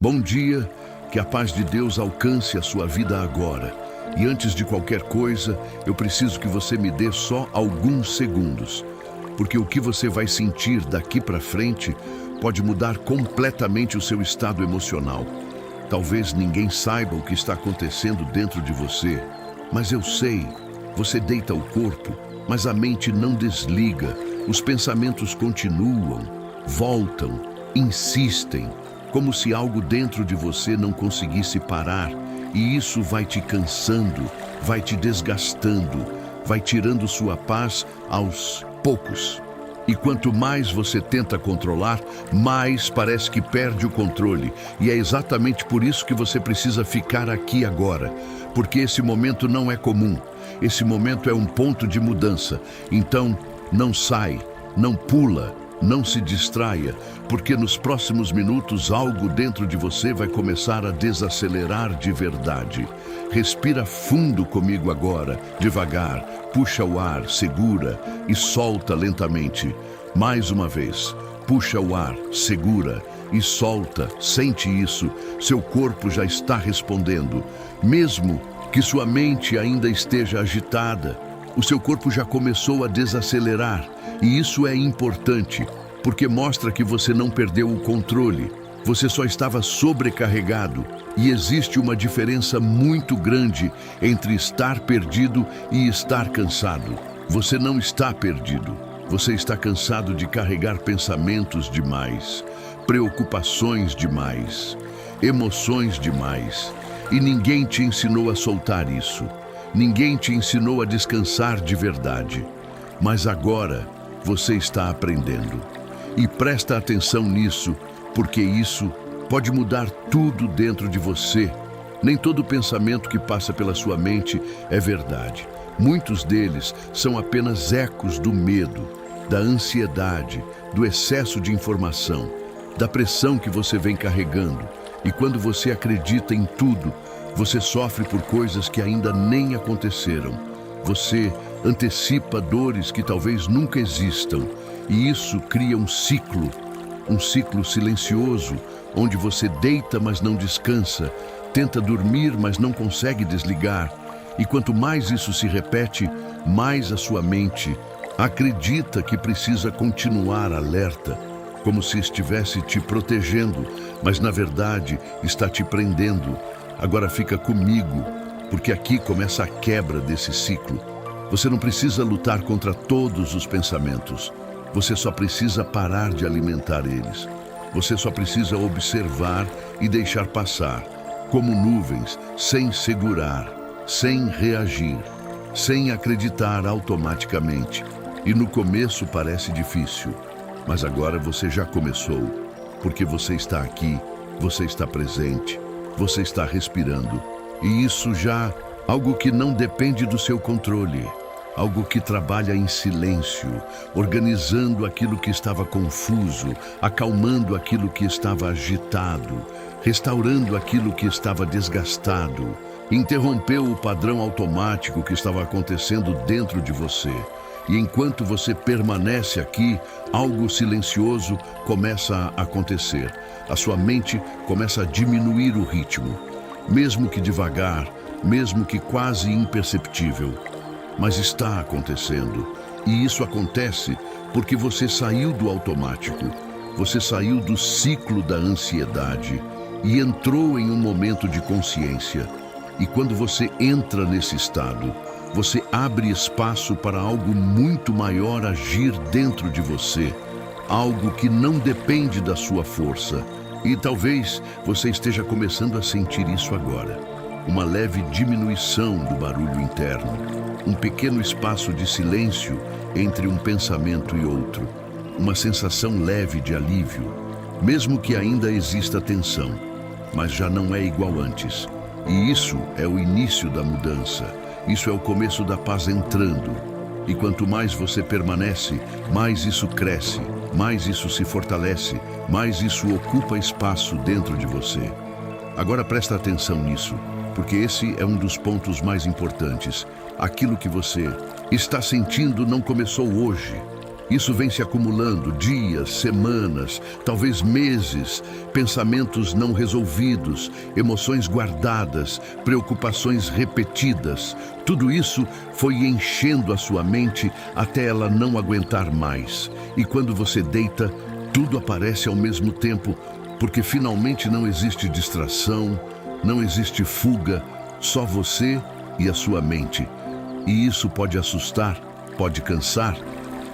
Bom dia, que a paz de Deus alcance a sua vida agora. E antes de qualquer coisa, eu preciso que você me dê só alguns segundos, porque o que você vai sentir daqui para frente pode mudar completamente o seu estado emocional. Talvez ninguém saiba o que está acontecendo dentro de você, mas eu sei. Você deita o corpo, mas a mente não desliga. Os pensamentos continuam, voltam, insistem, como se algo dentro de você não conseguisse parar, e isso vai te cansando, vai te desgastando, vai tirando sua paz aos poucos. E quanto mais você tenta controlar, mais parece que perde o controle. E é exatamente por isso que você precisa ficar aqui agora, porque esse momento não é comum. Esse momento é um ponto de mudança. Então, não sai, não pula, não se distraia, porque nos próximos minutos algo dentro de você vai começar a desacelerar de verdade. Respira fundo comigo agora, devagar, puxa o ar, segura e solta lentamente. Mais uma vez, puxa o ar, segura e solta, sente isso, seu corpo já está respondendo. Mesmo que sua mente ainda esteja agitada, o seu corpo já começou a desacelerar. E isso é importante, porque mostra que você não perdeu o controle, você só estava sobrecarregado. E existe uma diferença muito grande entre estar perdido e estar cansado. Você não está perdido, você está cansado de carregar pensamentos demais, preocupações demais, emoções demais. E ninguém te ensinou a soltar isso, ninguém te ensinou a descansar de verdade. Mas agora você está aprendendo. E presta atenção nisso, porque isso pode mudar tudo dentro de você. Nem todo pensamento que passa pela sua mente é verdade. Muitos deles são apenas ecos do medo, da ansiedade, do excesso de informação, da pressão que você vem carregando. E quando você acredita em tudo, você sofre por coisas que ainda nem aconteceram. Você antecipa dores que talvez nunca existam, e isso cria um ciclo silencioso, onde você deita, mas não descansa, tenta dormir, mas não consegue desligar. E quanto mais isso se repete, mais a sua mente acredita que precisa continuar alerta, como se estivesse te protegendo, mas na verdade está te prendendo. Agora fica comigo, porque aqui começa a quebra desse ciclo. Você não precisa lutar contra todos os pensamentos. Você só precisa parar de alimentar eles. Você só precisa observar e deixar passar, como nuvens, sem segurar, sem reagir, sem acreditar automaticamente. E no começo parece difícil, mas agora você já começou, porque você está aqui, você está presente, você está respirando. E isso já algo que não depende do seu controle, algo que trabalha em silêncio, organizando aquilo que estava confuso, acalmando aquilo que estava agitado, restaurando aquilo que estava desgastado, interrompeu o padrão automático que estava acontecendo dentro de você. E enquanto você permanece aqui, algo silencioso começa a acontecer. A sua mente começa a diminuir o ritmo, mesmo que devagar, mesmo que quase imperceptível. Mas está acontecendo. E isso acontece porque você saiu do automático, você saiu do ciclo da ansiedade e entrou em um momento de consciência. E quando você entra nesse estado, você abre espaço para algo muito maior agir dentro de você, algo que não depende da sua força. E talvez você esteja começando a sentir isso agora. Uma leve diminuição do barulho interno, um pequeno espaço de silêncio entre um pensamento e outro, uma sensação leve de alívio, mesmo que ainda exista tensão, mas já não é igual antes. E isso é o início da mudança, isso é o começo da paz entrando. E quanto mais você permanece, mais isso cresce, mais isso se fortalece, mais isso ocupa espaço dentro de você. Agora presta atenção nisso, porque esse é um dos pontos mais importantes. Aquilo que você está sentindo não começou hoje. Isso vem se acumulando, dias, semanas, talvez meses, pensamentos não resolvidos, emoções guardadas, preocupações repetidas. Tudo isso foi enchendo a sua mente até ela não aguentar mais. E quando você deita, tudo aparece ao mesmo tempo, porque finalmente não existe distração, não existe fuga, só você e a sua mente. E isso pode assustar, pode cansar,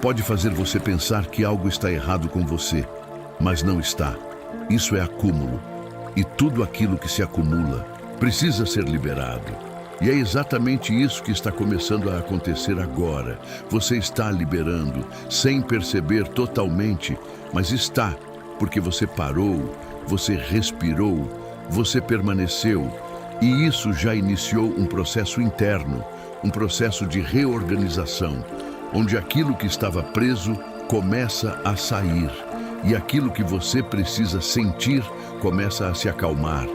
pode fazer você pensar que algo está errado com você, mas não está. Isso é acúmulo. E tudo aquilo que se acumula precisa ser liberado. E é exatamente isso que está começando a acontecer agora. Você está liberando, sem perceber totalmente, mas está, porque você parou, você respirou, você permaneceu. E isso já iniciou um processo interno, um processo de reorganização, onde aquilo que estava preso começa a sair e aquilo que você precisa sentir começa a se acalmar.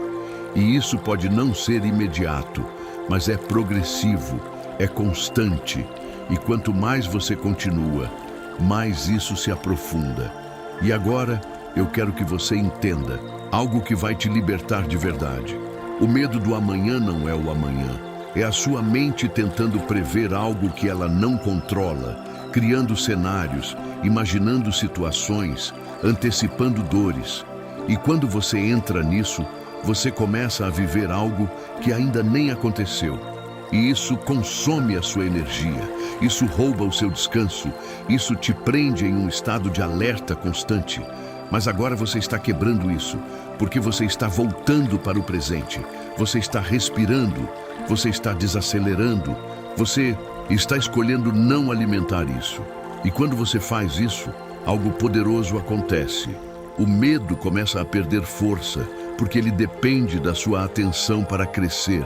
E isso pode não ser imediato, mas é progressivo, é constante. E quanto mais você continua, mais isso se aprofunda. E agora eu quero que você entenda algo que vai te libertar de verdade. O medo do amanhã não é o amanhã. É a sua mente tentando prever algo que ela não controla, criando cenários, imaginando situações, antecipando dores. E quando você entra nisso, você começa a viver algo que ainda nem aconteceu. E isso consome a sua energia, isso rouba o seu descanso, isso te prende em um estado de alerta constante. Mas agora você está quebrando isso, porque você está voltando para o presente, você está respirando, você está desacelerando, você está escolhendo não alimentar isso. E quando você faz isso, algo poderoso acontece. O medo começa a perder força, porque ele depende da sua atenção para crescer.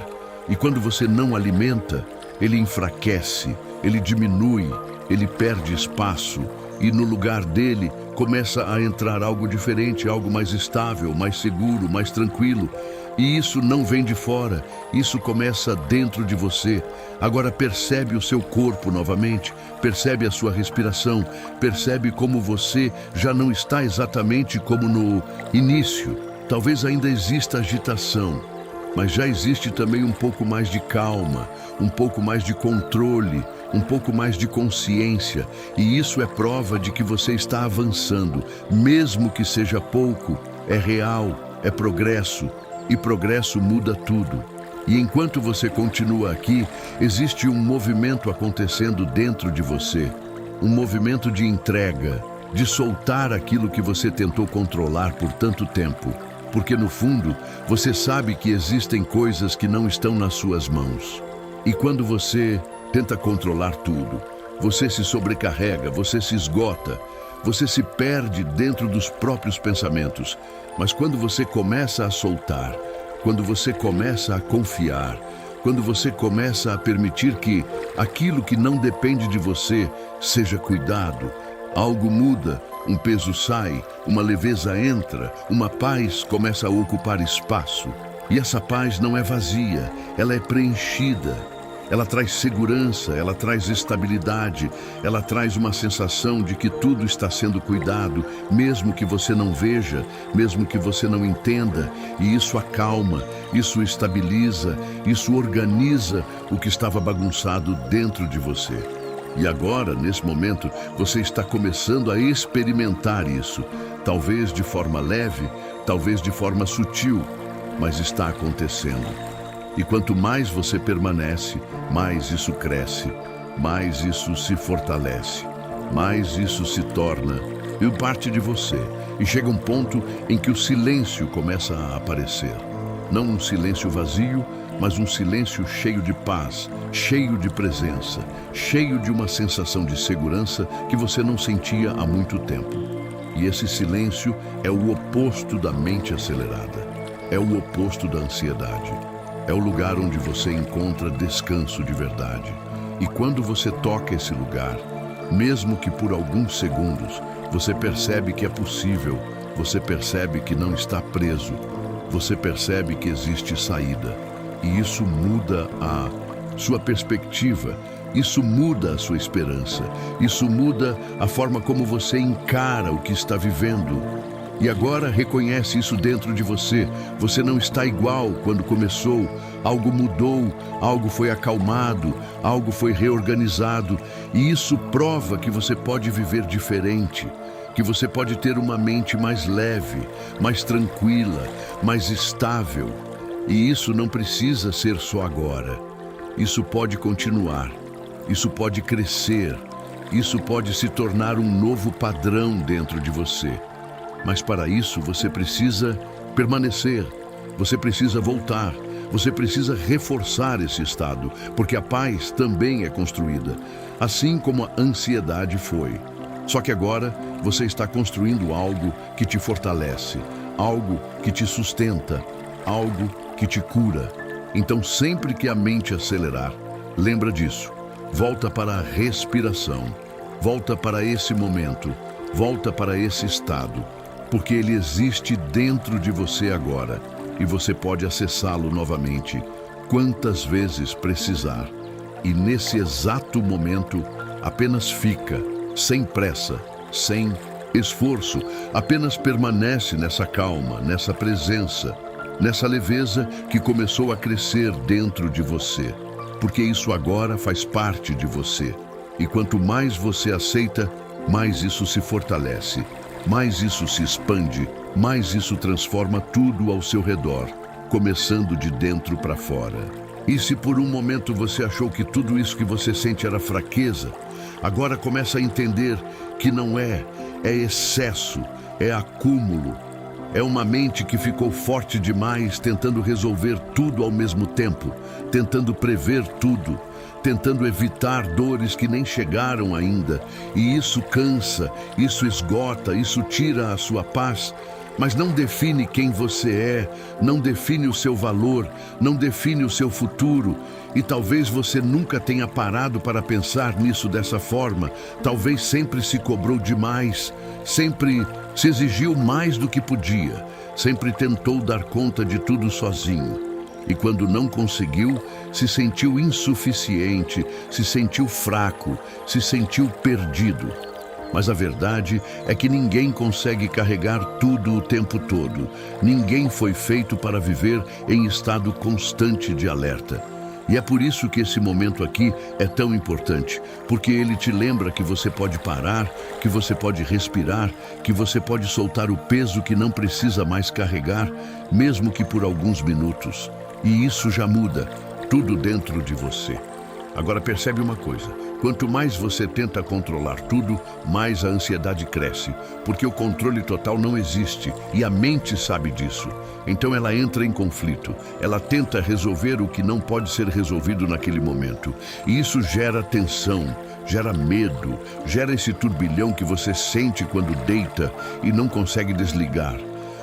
E quando você não alimenta, ele enfraquece, ele diminui, ele perde espaço. E no lugar dele começa a entrar algo diferente, algo mais estável, mais seguro, mais tranquilo. E isso não vem de fora, isso começa dentro de você. Agora percebe o seu corpo novamente, percebe a sua respiração, percebe como você já não está exatamente como no início. Talvez ainda exista agitação, mas já existe também um pouco mais de calma, um pouco mais de controle, um pouco mais de consciência. E isso é prova de que você está avançando, mesmo que seja pouco, é real, é progresso. E progresso muda tudo. E enquanto você continua aqui, existe um movimento acontecendo dentro de você. Um movimento de entrega, de soltar aquilo que você tentou controlar por tanto tempo. Porque no fundo, você sabe que existem coisas que não estão nas suas mãos. E quando você tenta controlar tudo, você se sobrecarrega, você se esgota, você se perde dentro dos próprios pensamentos. Mas quando você começa a soltar, quando você começa a confiar, quando você começa a permitir que aquilo que não depende de você seja cuidado, algo muda, um peso sai, uma leveza entra, uma paz começa a ocupar espaço. E essa paz não é vazia, ela é preenchida. Ela traz segurança, ela traz estabilidade, ela traz uma sensação de que tudo está sendo cuidado, mesmo que você não veja, mesmo que você não entenda. E isso acalma, isso estabiliza, isso organiza o que estava bagunçado dentro de você. E agora, nesse momento, você está começando a experimentar isso, talvez de forma leve, talvez de forma sutil, mas está acontecendo. E quanto mais você permanece, mais isso cresce, mais isso se fortalece, mais isso se torna parte de você. E chega um ponto em que o silêncio começa a aparecer. Não um silêncio vazio, mas um silêncio cheio de paz, cheio de presença, cheio de uma sensação de segurança que você não sentia há muito tempo. E esse silêncio é o oposto da mente acelerada, é o oposto da ansiedade. É o lugar onde você encontra descanso de verdade. E quando você toca esse lugar, mesmo que por alguns segundos, você percebe que é possível, você percebe que não está preso, você percebe que existe saída. E isso muda a sua perspectiva, Isso muda a sua esperança. Isso muda a forma como você encara o que está vivendo. E agora reconhece isso dentro de você. Você não está igual quando começou. Algo mudou, algo foi acalmado, algo foi reorganizado. E isso prova que você pode viver diferente, que você pode ter uma mente mais leve, mais tranquila, mais estável. E isso não precisa ser só agora. Isso pode continuar, isso pode crescer, isso pode se tornar um novo padrão dentro de você. Mas para isso você precisa permanecer, você precisa voltar, você precisa reforçar esse estado, porque a paz também é construída, assim como a ansiedade foi. Só que agora você está construindo algo que te fortalece, algo que te sustenta, algo que te cura. Então, sempre que a mente acelerar, lembra disso. Volta para a respiração, volta para esse momento, volta para esse estado, porque ele existe dentro de você agora e você pode acessá-lo novamente quantas vezes precisar. E nesse exato momento, apenas fica, sem pressa, sem esforço, apenas permanece nessa calma, nessa presença, nessa leveza que começou a crescer dentro de você, porque isso agora faz parte de você. E quanto mais você aceita, mais isso se fortalece, mais isso se expande, mais isso transforma tudo ao seu redor, começando de dentro para fora. E se por um momento você achou que tudo isso que você sente era fraqueza, agora começa a entender que não é excesso, é acúmulo. É uma mente que ficou forte demais, tentando resolver tudo ao mesmo tempo, tentando prever tudo, tentando evitar dores que nem chegaram ainda. E isso cansa, isso esgota, isso tira a sua paz, mas não define quem você é, não define o seu valor, não define o seu futuro. E talvez você nunca tenha parado para pensar nisso dessa forma. Talvez sempre se cobrou demais, sempre se exigiu mais do que podia, sempre tentou dar conta de tudo sozinho. E quando não conseguiu, se sentiu insuficiente, se sentiu fraco, se sentiu perdido. Mas a verdade é que ninguém consegue carregar tudo o tempo todo. Ninguém foi feito para viver em estado constante de alerta. E é por isso que esse momento aqui é tão importante, porque ele te lembra que você pode parar, que você pode respirar, que você pode soltar o peso que não precisa mais carregar, mesmo que por alguns minutos. E isso já muda tudo dentro de você. Agora percebe uma coisa, quanto mais você tenta controlar tudo, mais a ansiedade cresce, porque o controle total não existe e a mente sabe disso. Então ela entra em conflito, ela tenta resolver o que não pode ser resolvido naquele momento. E isso gera tensão, gera medo, gera esse turbilhão que você sente quando deita e não consegue desligar.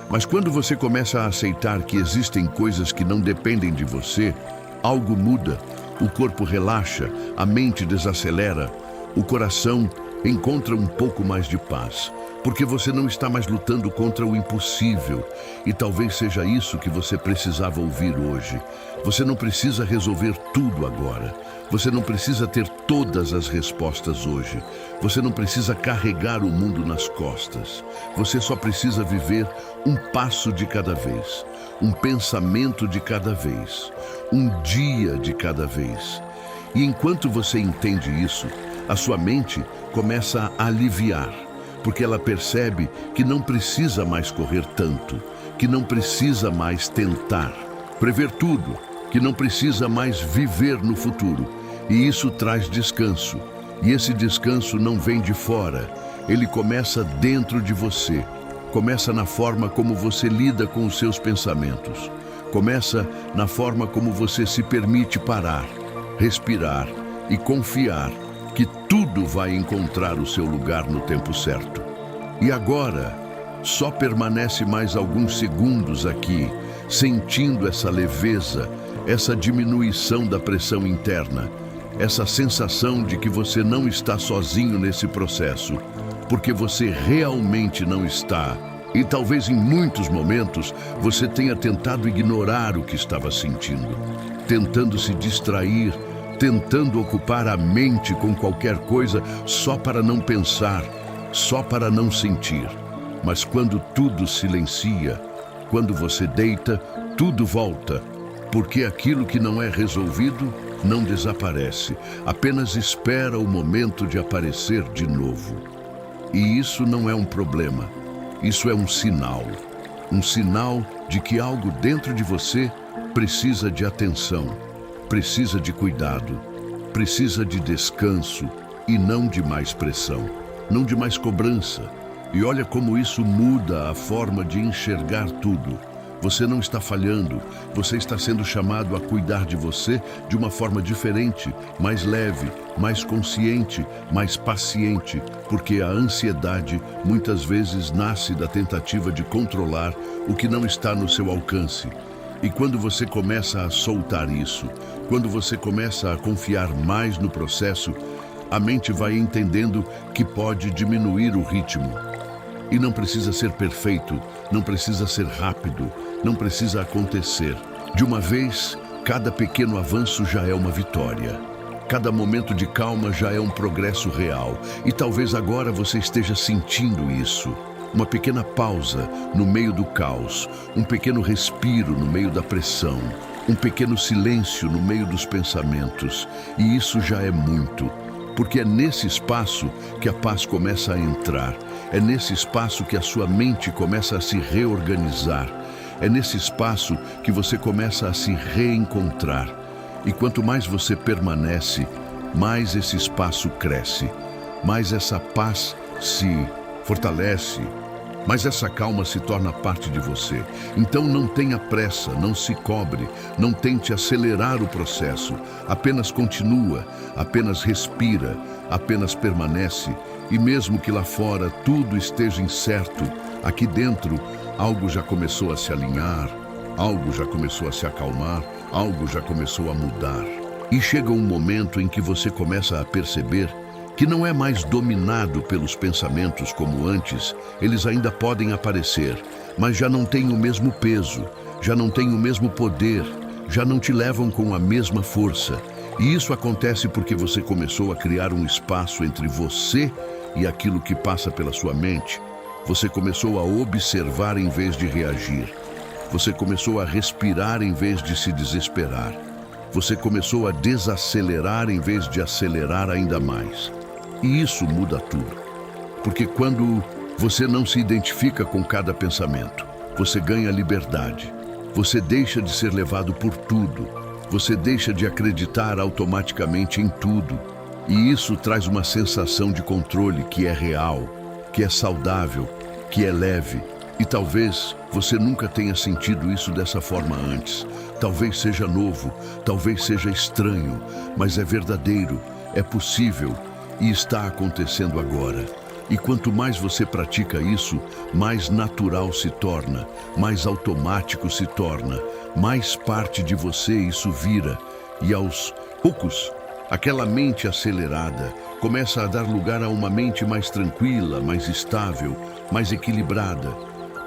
Mas quando você começa a aceitar que existem coisas que não dependem de você, algo muda. O corpo relaxa, a mente desacelera, o coração encontra um pouco mais de paz, porque você não está mais lutando contra o impossível. E talvez seja isso que você precisava ouvir hoje. Você não precisa resolver tudo agora. Você não precisa ter todas as respostas hoje. Você não precisa carregar o mundo nas costas. Você só precisa viver um passo de cada vez, um pensamento de cada vez, um dia de cada vez. E enquanto você entende isso, a sua mente começa a aliviar, porque ela percebe que não precisa mais correr tanto, que não precisa mais tentar prever tudo, que não precisa mais viver no futuro. E isso traz descanso. E esse descanso não vem de fora, ele começa dentro de você. Começa na forma como você lida com os seus pensamentos. Começa na forma como você se permite parar, respirar e confiar que tudo vai encontrar o seu lugar no tempo certo. E agora, só permanece mais alguns segundos aqui, sentindo essa leveza, essa diminuição da pressão interna, essa sensação de que você não está sozinho nesse processo, porque você realmente não está. E talvez em muitos momentos você tenha tentado ignorar o que estava sentindo, tentando se distrair, tentando ocupar a mente com qualquer coisa só para não pensar, só para não sentir. Mas quando tudo silencia, quando você deita, tudo volta, porque aquilo que não é resolvido não desaparece, apenas espera o momento de aparecer de novo. E isso não é um problema, isso é um sinal de que algo dentro de você precisa de atenção, precisa de cuidado, precisa de descanso e não de mais pressão, não de mais cobrança. E olha como isso muda a forma de enxergar tudo. Você não está falhando, você está sendo chamado a cuidar de você de uma forma diferente, mais leve, mais consciente, mais paciente, porque a ansiedade muitas vezes nasce da tentativa de controlar o que não está no seu alcance. E quando você começa a soltar isso, quando você começa a confiar mais no processo, a mente vai entendendo que pode diminuir o ritmo. E não precisa ser perfeito, não precisa ser rápido, não precisa acontecer. De uma vez, cada pequeno avanço já é uma vitória. Cada momento de calma já é um progresso real. E talvez agora você esteja sentindo isso. Uma pequena pausa no meio do caos, um pequeno respiro no meio da pressão, um pequeno silêncio no meio dos pensamentos. E isso já é muito. Porque é nesse espaço que a paz começa a entrar. É nesse espaço que a sua mente começa a se reorganizar. É nesse espaço que você começa a se reencontrar. E quanto mais você permanece, mais esse espaço cresce. Mais essa paz se fortalece. Mas essa calma se torna parte de você. Então não tenha pressa, não se cobre, não tente acelerar o processo. Apenas continua, apenas respira, apenas permanece. E mesmo que lá fora tudo esteja incerto, aqui dentro algo já começou a se alinhar, algo já começou a se acalmar, algo já começou a mudar. E chega um momento em que você começa a perceber que não é mais dominado pelos pensamentos como antes. Eles ainda podem aparecer, mas já não têm o mesmo peso, já não têm o mesmo poder, já não te levam com a mesma força. E isso acontece porque você começou a criar um espaço entre você e aquilo que passa pela sua mente. Você começou a observar em vez de reagir. Você começou a respirar em vez de se desesperar. Você começou a desacelerar em vez de acelerar ainda mais. E isso muda tudo. Porque quando você não se identifica com cada pensamento, você ganha liberdade. Você deixa de ser levado por tudo. Você deixa de acreditar automaticamente em tudo. E isso traz uma sensação de controle que é real, que é saudável, que é leve. E talvez você nunca tenha sentido isso dessa forma antes. Talvez seja novo, talvez seja estranho, mas é verdadeiro, é possível. E está acontecendo agora. E quanto mais você pratica isso, mais natural se torna, mais automático se torna, mais parte de você isso vira. E aos poucos, aquela mente acelerada começa a dar lugar a uma mente mais tranquila, mais estável, mais equilibrada.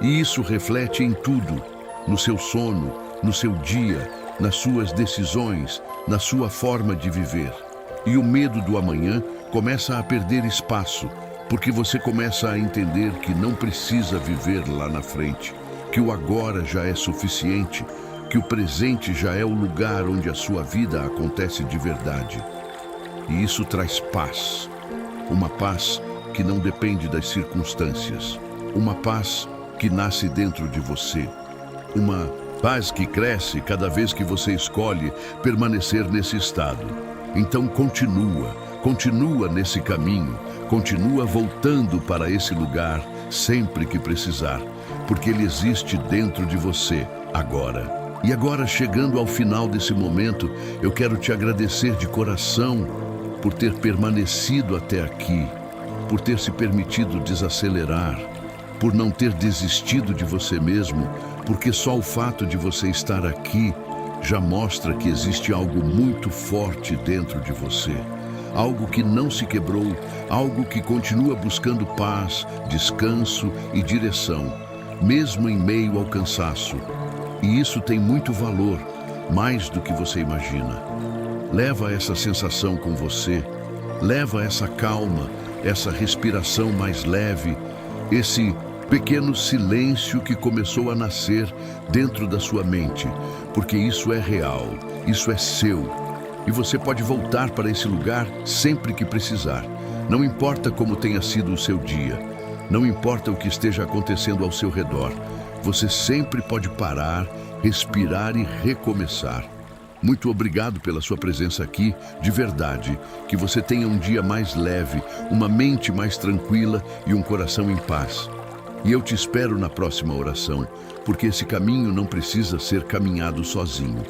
E isso reflete em tudo, no seu sono, no seu dia, nas suas decisões, na sua forma de viver. E o medo do amanhã começa a perder espaço, porque você começa a entender que não precisa viver lá na frente, que o agora já é suficiente, que o presente já é o lugar onde a sua vida acontece de verdade. E isso traz paz, uma paz que não depende das circunstâncias, uma paz que nasce dentro de você, uma paz que cresce cada vez que você escolhe permanecer nesse estado. Então continua nesse caminho, continua voltando para esse lugar sempre que precisar, porque ele existe dentro de você agora. E agora, chegando ao final desse momento, eu quero te agradecer de coração por ter permanecido até aqui, por ter se permitido desacelerar, por não ter desistido de você mesmo, porque só o fato de você estar aqui já mostra que existe algo muito forte dentro de você. Algo que não se quebrou, algo que continua buscando paz, descanso e direção, mesmo em meio ao cansaço. E isso tem muito valor, mais do que você imagina. Leva essa sensação com você. Leva essa calma, essa respiração mais leve, esse pequeno silêncio que começou a nascer dentro da sua mente, porque isso é real, isso é seu. E você pode voltar para esse lugar sempre que precisar. Não importa como tenha sido o seu dia, não importa o que esteja acontecendo ao seu redor, você sempre pode parar, respirar e recomeçar. Muito obrigado pela sua presença aqui, de verdade. Que você tenha um dia mais leve, uma mente mais tranquila e um coração em paz. E eu te espero na próxima oração, porque esse caminho não precisa ser caminhado sozinho.